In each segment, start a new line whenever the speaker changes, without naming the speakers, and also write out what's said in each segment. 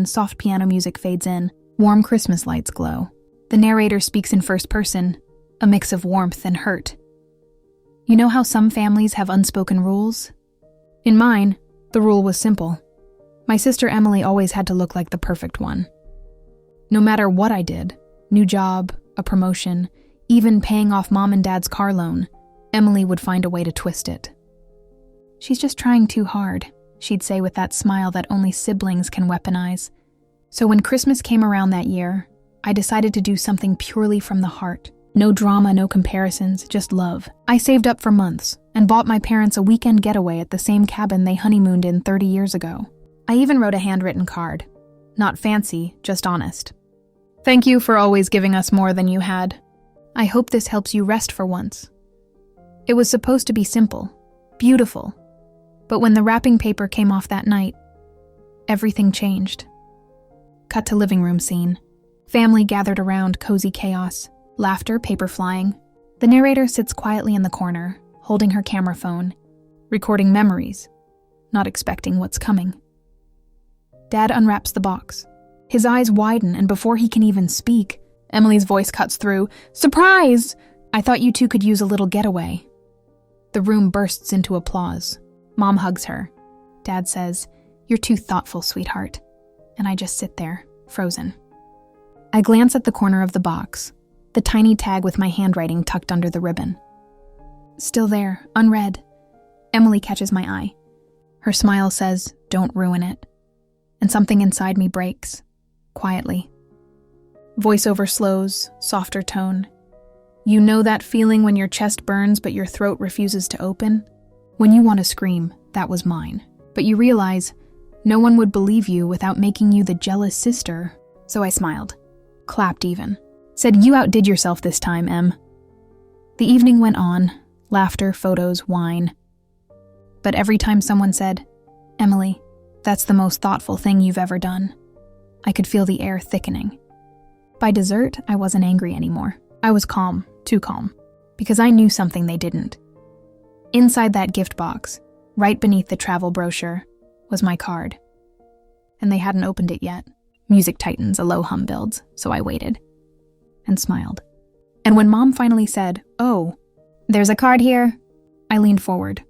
and soft piano music fades in. Warm Christmas lights glow. The narrator speaks in first person, a mix of warmth and hurt. You know how some families have unspoken rules? In mine, the rule was simple. My sister Emily always had to look like the perfect one. No matter what I did, new job, a promotion, even paying off mom and dad's car loan, Emily would find a way to twist it. "She's just trying too hard," she'd say with that smile that only siblings can weaponize. So when Christmas came around that year, I decided to do something purely from the heart. No drama, no comparisons, just love. I saved up for months and bought my parents a weekend getaway at the same cabin they honeymooned in 30 years ago. I even wrote a handwritten card. Not fancy, just honest. "Thank you for always giving us more than you had. I hope this helps you rest for once." It was supposed to be simple, beautiful. But when the wrapping paper came off that night, everything changed. Cut to living room scene. Family gathered around, cozy chaos. Laughter, paper flying. The narrator sits quietly in the corner, holding her camera phone, recording memories, not expecting what's coming. Dad unwraps the box. His eyes widen, and before he can even speak, Emily's voice cuts through. "Surprise! I thought you two could use a little getaway." The room bursts into applause. Mom hugs her. Dad says, "You're too thoughtful, sweetheart." And I just sit there, frozen. I glance at the corner of the box, the tiny tag with my handwriting tucked under the ribbon. Still there, unread. Emily catches my eye. Her smile says, "Don't ruin it." And something inside me breaks, quietly. Voiceover slows, softer tone. "You know that feeling when your chest burns but your throat refuses to open? When you want to scream, that was mine. But you realize no one would believe you without making you the jealous sister." So I smiled, clapped even. Said, "You outdid yourself this time, Em." The evening went on, laughter, photos, wine. But every time someone said, "Emily, that's the most thoughtful thing you've ever done," I could feel the air thickening. By dessert, I wasn't angry anymore. I was calm, too calm, because I knew something they didn't. Inside that gift box, right beneath the travel brochure, was my card. And they hadn't opened it yet. Music tightens, a low hum builds, so I waited. And smiled. And when Mom finally said, "Oh, there's a card here," I leaned forward.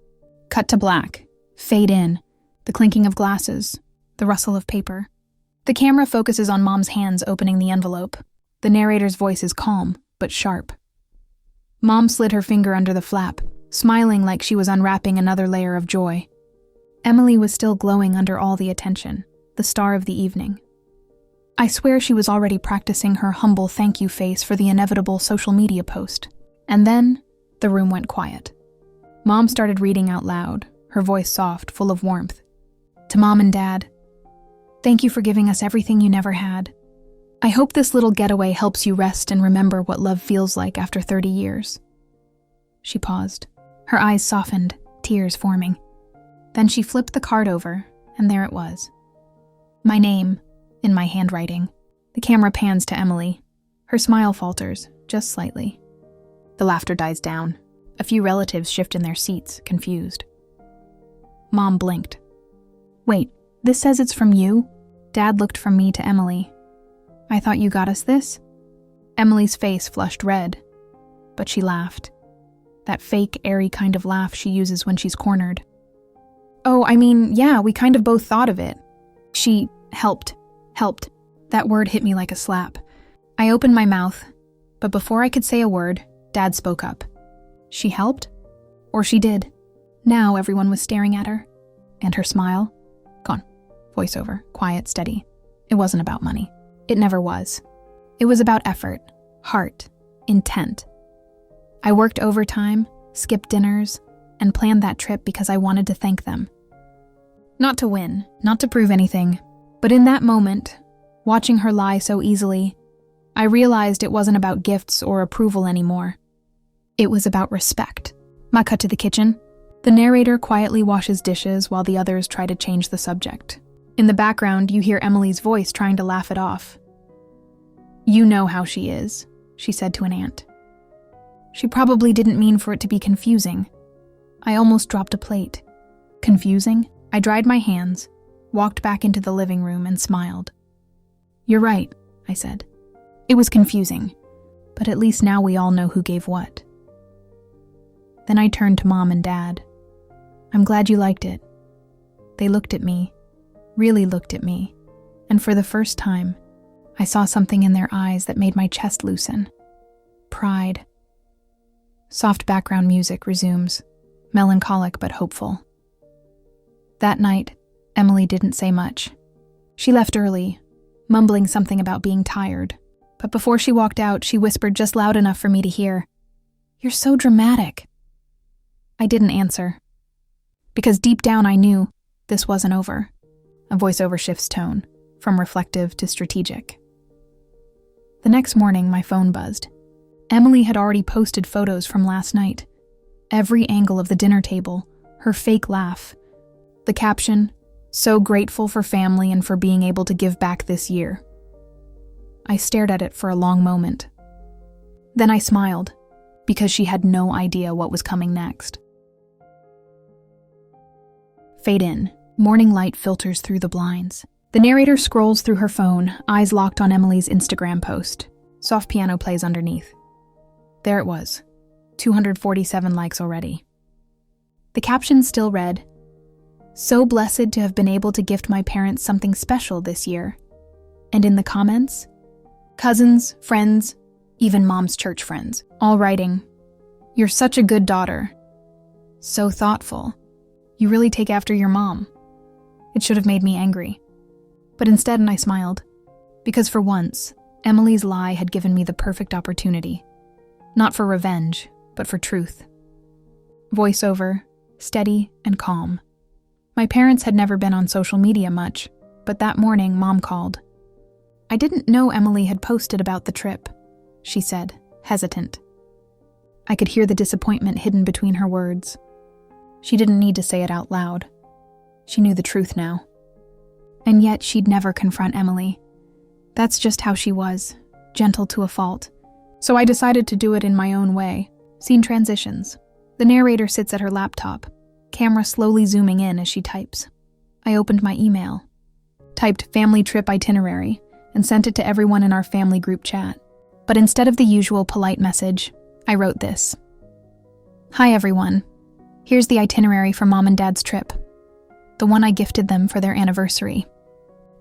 Cut to black. Fade in. The clinking of glasses. The rustle of paper. The camera focuses on Mom's hands opening the envelope. The narrator's voice is calm, but sharp. Mom slid her finger under the flap, smiling like she was unwrapping another layer of joy. Emily was still glowing under all the attention, the star of the evening. I swear she was already practicing her humble thank you face for the inevitable social media post. And then, the room went quiet. Mom started reading out loud, her voice soft, full of warmth. "To Mom and Dad, thank you for giving us everything you never had. I hope this little getaway helps you rest and remember what love feels like after 30 years. She paused. Her eyes softened, tears forming. Then she flipped the card over, and there it was. My name, in my handwriting. The camera pans to Emily. Her smile falters, just slightly. The laughter dies down. A few relatives shift in their seats, confused. Mom blinked. "Wait, this says it's from you?" Dad looked from me to Emily. "I thought you got us this?" Emily's face flushed red, but she laughed. That fake, airy kind of laugh she uses when she's cornered. "Oh, I mean, yeah, we kind of both thought of it." She helped. That word hit me like a slap. I opened my mouth, but before I could say a word, Dad spoke up. She helped? Or she did. Now everyone was staring at her. And her smile? Gone. Voiceover, quiet, steady. It wasn't about money. It never was. It was about effort, heart, intent. I worked overtime, skipped dinners, and planned that trip because I wanted to thank them. Not to win, not to prove anything, but in that moment, watching her lie so easily, I realized it wasn't about gifts or approval anymore. It was about respect. Ma cut to the kitchen. The narrator quietly washes dishes while the others try to change the subject. In the background, you hear Emily's voice trying to laugh it off. "You know how she is," she said to an aunt. She probably didn't mean for it to be confusing. I almost dropped a plate. Confusing? I dried my hands, walked back into the living room, and smiled. You're right, I said. It was confusing, but at least now we all know who gave what. Then I turned to Mom and Dad. I'm glad you liked it. They looked at me, really looked at me, and for the first time, I saw something in their eyes that made my chest loosen. Pride. Soft background music resumes, melancholic but hopeful. That night, Emily didn't say much. She left early, mumbling something about being tired, but before she walked out, she whispered just loud enough for me to hear, "You're so dramatic." I didn't answer, because deep down I knew this wasn't over. A voiceover shifts tone, from reflective to strategic. The next morning, my phone buzzed. Emily had already posted photos from last night. Every angle of the dinner table, her fake laugh. The caption, "So grateful for family and for being able to give back this year." I stared at it for a long moment. Then I smiled, because she had no idea what was coming next. Fade in. Morning light filters through the blinds. The narrator scrolls through her phone, eyes locked on Emily's Instagram post. Soft piano plays underneath. There it was. 247 likes already. The caption still read, "So blessed to have been able to gift my parents something special this year." And in the comments, cousins, friends, even Mom's church friends, all writing, "You're such a good daughter. So thoughtful. You really take after your mom." It should have made me angry. But instead I smiled, because for once, Emily's lie had given me the perfect opportunity. Not for revenge, but for truth. Voiceover, steady and calm. My parents had never been on social media much, but that morning Mom called. "I didn't know Emily had posted about the trip," she said, hesitant. I could hear the disappointment hidden between her words. She didn't need to say it out loud. She knew the truth now. And yet she'd never confront Emily. That's just how she was, gentle to a fault. So I decided to do it in my own way. Scene transitions. The narrator sits at her laptop, camera slowly zooming in as she types. I opened my email, typed family trip itinerary, and sent it to everyone in our family group chat. But instead of the usual polite message, I wrote this. "Hi everyone. Here's the itinerary for Mom and Dad's trip. The one I gifted them for their anniversary.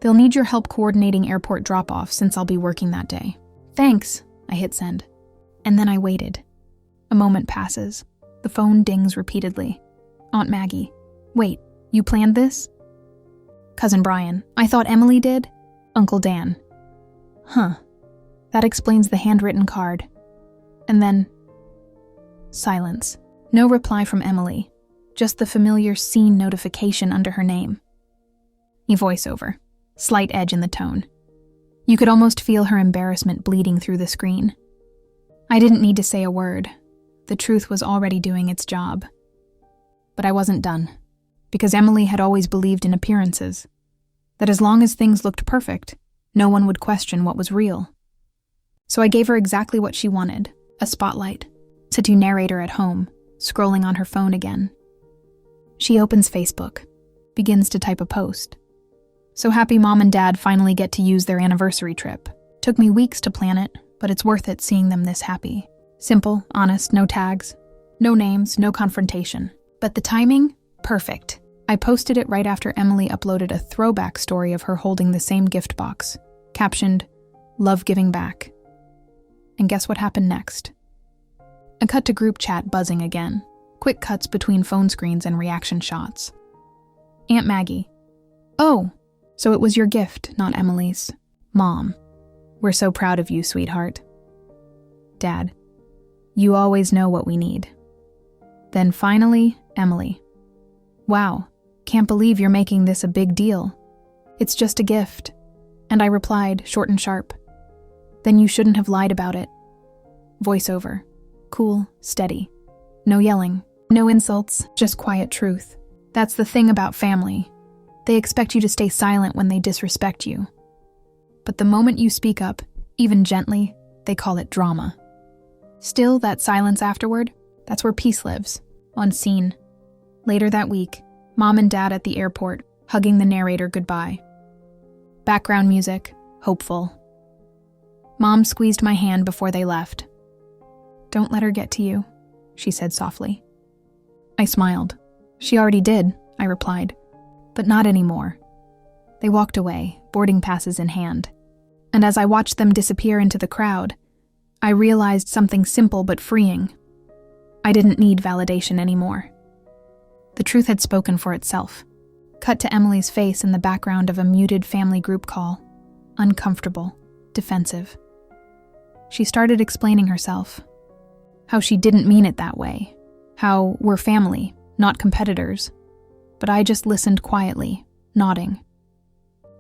They'll need your help coordinating airport drop-off since I'll be working that day. Thanks." I hit send. And then I waited. A moment passes. The phone dings repeatedly. Aunt Maggie. "Wait, you planned this?" Cousin Brian. "I thought Emily did?" Uncle Dan. "Huh. That explains the handwritten card." And then silence. No reply from Emily. Just the familiar scene notification under her name. A voiceover. Slight edge in the tone. You could almost feel her embarrassment bleeding through the screen. I didn't need to say a word. The truth was already doing its job. But I wasn't done, because Emily had always believed in appearances, that as long as things looked perfect, no one would question what was real. So I gave her exactly what she wanted, a spotlight, to do narrator at home, scrolling on her phone again. She opens Facebook, begins to type a post. "So happy Mom and Dad finally get to use their anniversary trip. Took me weeks to plan it, but it's worth it seeing them this happy. Simple, honest, no tags, no names, no confrontation. But the timing? Perfect." I posted it right after Emily uploaded a throwback story of her holding the same gift box, captioned, "Love giving back." And guess what happened next? A cut to group chat buzzing again, quick cuts between phone screens and reaction shots. Aunt Maggie. "Oh, so it was your gift, not Emily's." Mom. "We're so proud of you, sweetheart." Dad. "You always know what we need." Then finally, Emily. "Wow, can't believe you're making this a big deal. It's just a gift." And I replied, short and sharp, "Then you shouldn't have lied about it." Voiceover. Cool, steady. No yelling, no insults, just quiet truth. That's the thing about family. They expect you to stay silent when they disrespect you. But the moment you speak up, even gently, they call it drama. Still, that silence afterward, that's where peace lives, unseen. Later that week, Mom and Dad at the airport, hugging the narrator goodbye. Background music, hopeful. Mom squeezed my hand before they left. "Don't let her get to you," she said softly. I smiled. "She already did," I replied. "But not anymore." They walked away, boarding passes in hand. And as I watched them disappear into the crowd, I realized something simple but freeing. I didn't need validation anymore. The truth had spoken for itself. Cut to Emily's face in the background of a muted family group call. Uncomfortable, defensive. She started explaining herself. How she didn't mean it that way. How we're family, not competitors. But I just listened quietly, nodding.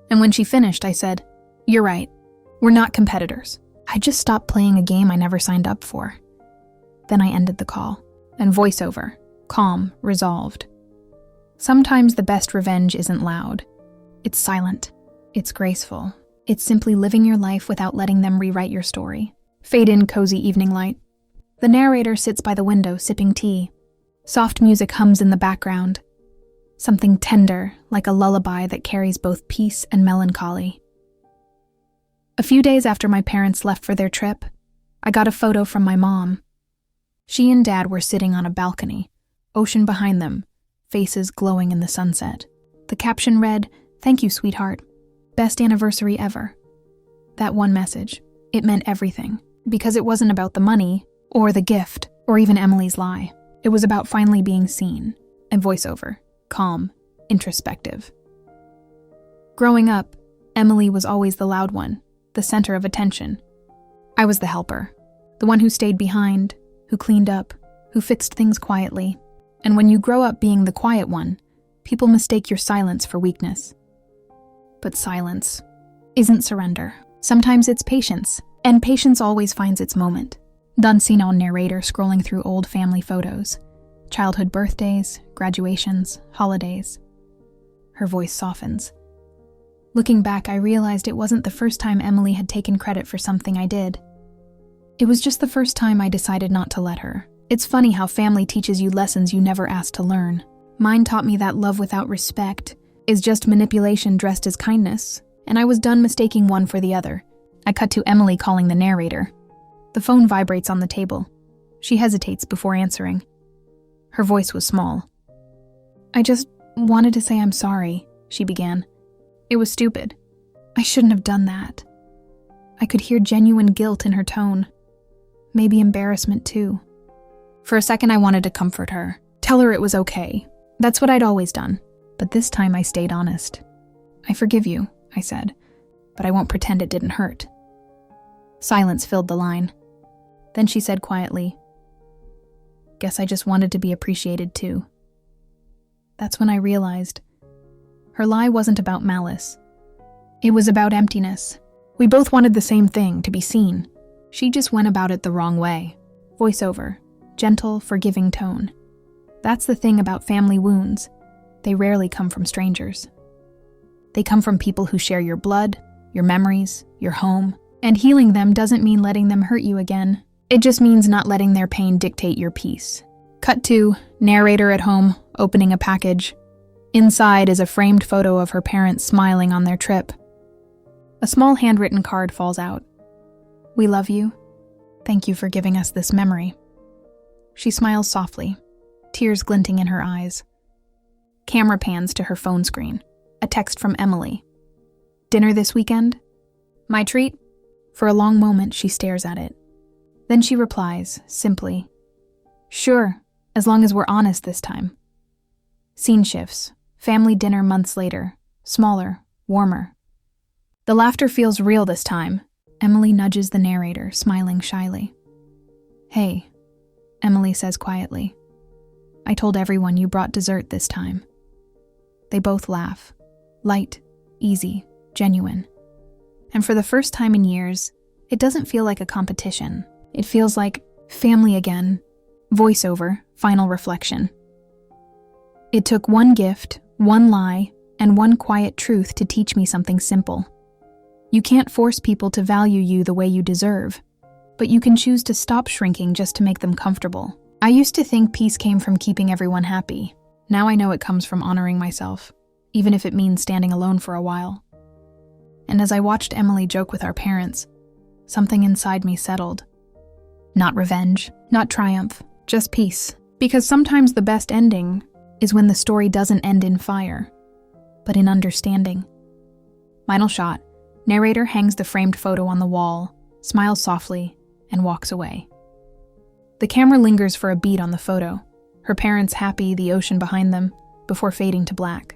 And when she finished, I said, "You're right. We're not competitors. I just stopped playing a game I never signed up for." Then I ended the call, and voiceover, calm, resolved. Sometimes the best revenge isn't loud. It's silent. It's graceful. It's simply living your life without letting them rewrite your story. Fade in cozy evening light. The narrator sits by the window sipping tea. Soft music hums in the background. Something tender, like a lullaby that carries both peace and melancholy. A few days after my parents left for their trip, I got a photo from my mom. She and Dad were sitting on a balcony, ocean behind them, faces glowing in the sunset. The caption read, "Thank you, sweetheart. Best anniversary ever." That one message, it meant everything, because it wasn't about the money, or the gift, or even Emily's lie. It was about finally being seen, and voiceover, calm, introspective. Growing up, Emily was always the loud one, the center of attention. I was the helper, the one who stayed behind, who cleaned up, who fixed things quietly. And when you grow up being the quiet one, people mistake your silence for weakness. But silence isn't surrender. Sometimes it's patience, and patience always finds its moment. Done scene on narrator scrolling through old family photos, childhood birthdays, graduations, holidays. Her voice softens. Looking back, I realized it wasn't the first time Emily had taken credit for something I did. It was just the first time I decided not to let her. It's funny how family teaches you lessons you never asked to learn. Mine taught me that love without respect is just manipulation dressed as kindness, and I was done mistaking one for the other. I cut to Emily calling the narrator. The phone vibrates on the table. She hesitates before answering. Her voice was small. "I just wanted to say I'm sorry," she began. "It was stupid. I shouldn't have done that." I could hear genuine guilt in her tone. Maybe embarrassment too. For a second I wanted to comfort her. Tell her it was okay. That's what I'd always done. But this time I stayed honest. "I forgive you," I said, "but I won't pretend it didn't hurt." Silence filled the line. Then she said quietly, "Guess I just wanted to be appreciated too." That's when I realized her lie wasn't about malice. It was about emptiness. We both wanted the same thing, to be seen. She just went about it the wrong way. Voiceover, gentle, forgiving tone. That's the thing about family wounds. They rarely come from strangers. They come from people who share your blood, your memories, your home. And healing them doesn't mean letting them hurt you again. It just means not letting their pain dictate your peace. Cut to narrator at home, opening a package. Inside is a framed photo of her parents smiling on their trip. A small handwritten card falls out. "We love you. Thank you for giving us this memory." She smiles softly, tears glinting in her eyes. Camera pans to her phone screen. A text from Emily. "Dinner this weekend? My treat?" For a long moment, she stares at it. Then she replies, simply, "Sure, as long as we're honest this time." Scene shifts. Family dinner months later. Smaller, warmer. The laughter feels real this time. Emily nudges the narrator, smiling shyly. "Hey," Emily says quietly. "I told everyone you brought dessert this time." They both laugh. Light, easy, genuine. And for the first time in years, it doesn't feel like a competition. It feels like family again. Voiceover, final reflection. It took one gift, one lie, and one quiet truth to teach me something simple. You can't force people to value you the way you deserve, but you can choose to stop shrinking just to make them comfortable. I used to think peace came from keeping everyone happy. Now I know it comes from honoring myself, even if it means standing alone for a while. And as I watched Emily joke with our parents, something inside me settled. Not revenge, not triumph, just peace. Because sometimes the best ending is when the story doesn't end in fire, but in understanding. Final shot. Narrator hangs the framed photo on the wall, smiles softly, and walks away. The camera lingers for a beat on the photo, her parents happy, the ocean behind them, before fading to black.